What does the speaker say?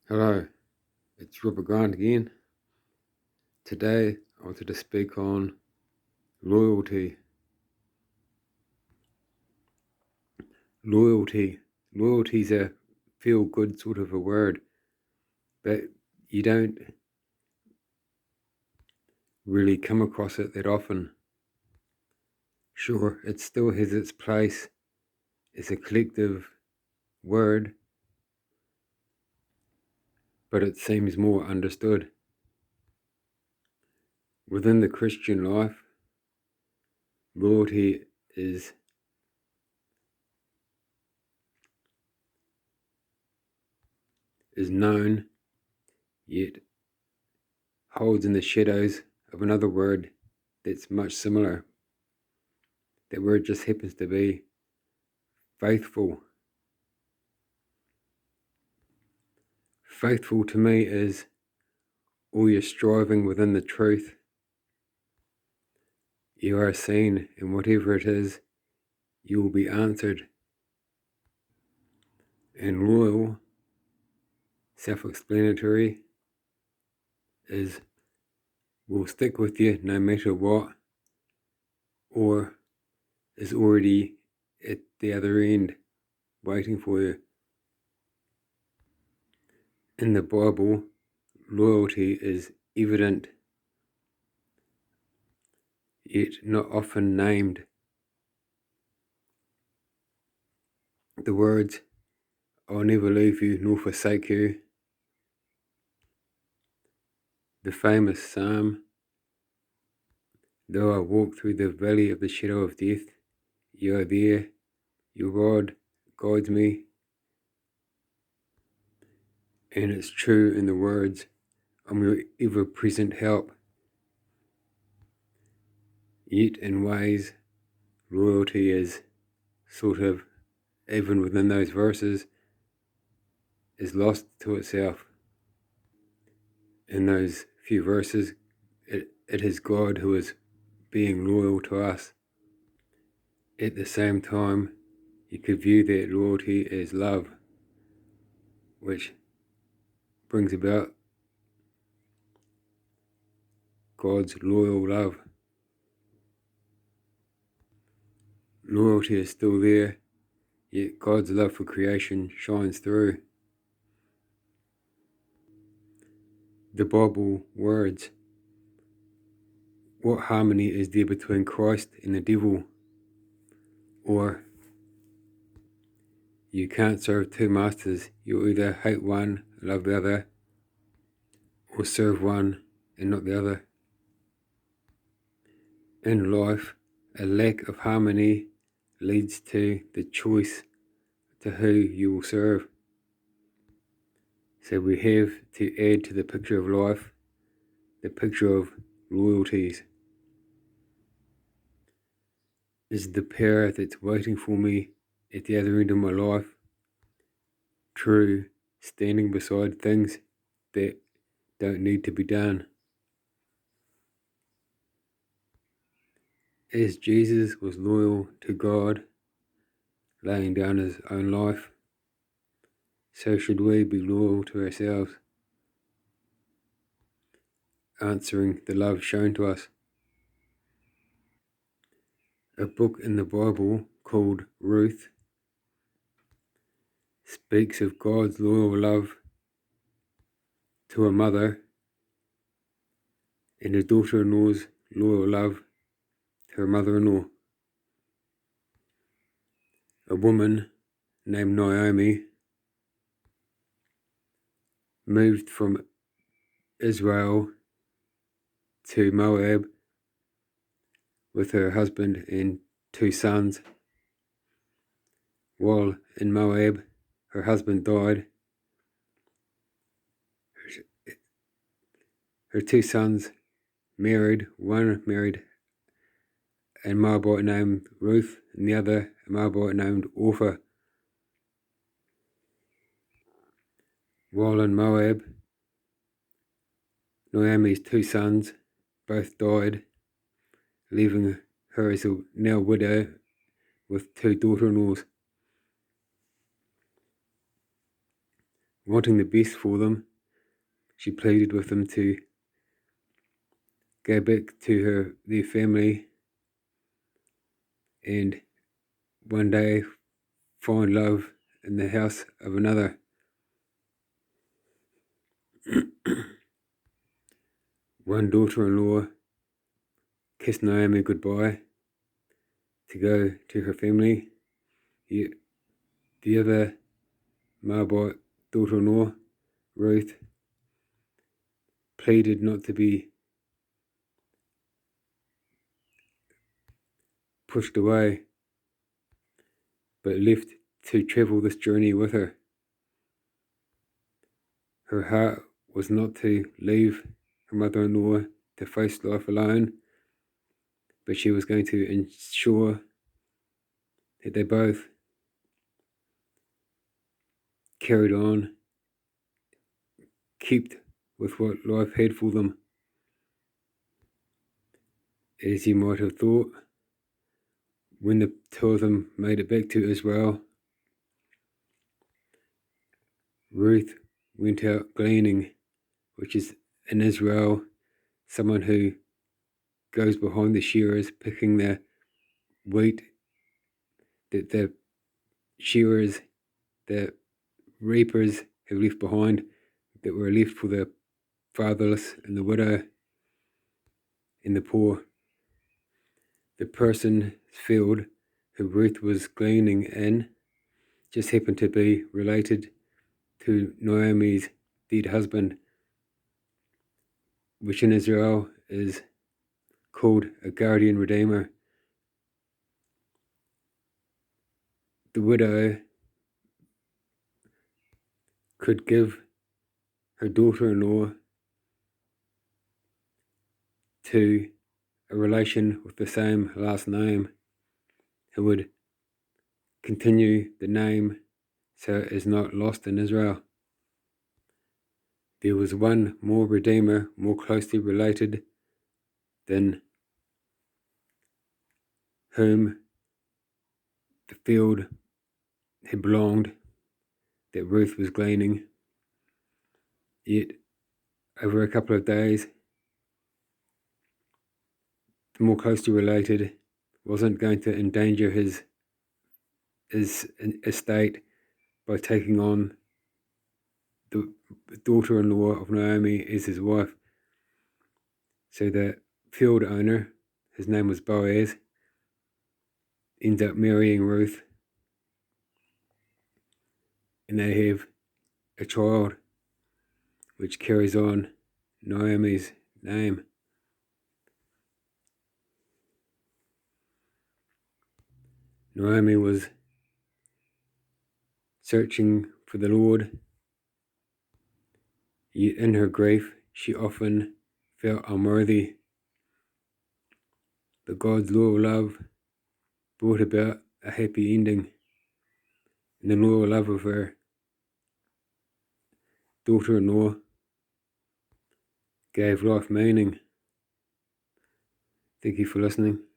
Hello, it's Robert Grant again. Today I wanted to speak on loyalty. Loyalty. Loyalty's a feel good sort of a word, but you don't really come across it that often. Sure, it still has its place as a collective word, but it seems more understood. Within the Christian life, loyalty is known, yet holds in the shadows of another word that's much similar. That word just happens to be faithful. Faithful to me is all your striving within the truth. You are seen, and whatever it is, you will be answered. And loyal, self-explanatory, is will stick with you no matter what, or is already at the other end waiting for you. In the Bible, loyalty is evident, yet not often named. The words, "I'll never leave you nor forsake you," the famous psalm, "Though I walk through the valley of the shadow of death, you are there, your rod guides me," and it's true in the words, "I'm your ever-present help." Yet in ways, loyalty is sort of, even within those verses, is lost to itself. In those few verses, it is God who is being loyal to us. At the same time, you could view that loyalty as love, which brings about God's loyal love. Loyalty is still there, yet God's love for creation shines through. The Bible words, "What harmony is there between Christ and the devil?" Or, "You can't serve two masters. You'll either hate one, love the other, or serve one and not the other." In life, a lack of harmony leads to the choice to who you will serve. So we have to add to the picture of life the picture of loyalties. Is the power that's waiting for me at the other end of my life true, standing beside things that don't need to be done? As Jesus was loyal to God, laying down his own life, so should we be loyal to ourselves, answering the love shown to us. A book in the Bible called Ruth speaks of God's loyal love to a mother and a daughter-in-law's loyal love to her mother-in-law. A woman named Naomi moved from Israel to Moab with her husband and two sons. While in Moab, her husband died. Her two sons married. One married a Moabite named Ruth, and the other a Moabite named Orpah. While in Moab, Naomi's two sons both died, leaving her as a now widow with two daughter-in-laws. wanting the best for them, she pleaded with them to go back to their family and one day find love in the house of another. One daughter-in-law kissed Naomi goodbye to go to her family. Yet the other Moabite daughter-in-law, Ruth, pleaded not to be pushed away, but left to travel this journey with her. Her heart was not to leave her mother-in-law to face life alone, but she was going to ensure that they both carried on, kept with what life had for them. As you might have thought, when the two of them made it back to Israel, Ruth went out gleaning, which is in Israel someone who goes behind the shearers picking the wheat that the shearers, the reapers have left behind, that were left for the fatherless and the widow and the poor. The person's field who Ruth was gleaning in just happened to be related to Naomi's dead husband, which in Israel is called a guardian redeemer. The widow could give her daughter-in-law to a relation with the same last name who would continue the name so it is not lost in Israel. There was one more redeemer, more closely related than whom the field had belonged that Ruth was gleaning. Yet, over a couple of days, the more closely related wasn't going to endanger his estate by taking on the daughter-in-law of Naomi as his wife. So the field owner, his name was Boaz, ends up marrying Ruth, and they have a child which carries on Naomi's name. Naomi was searching for the Lord, yet in her grief she often felt unworthy. But God's loyal love brought about a happy ending, and the loyal love of her daughter-in-law gave life meaning. Thank you for listening.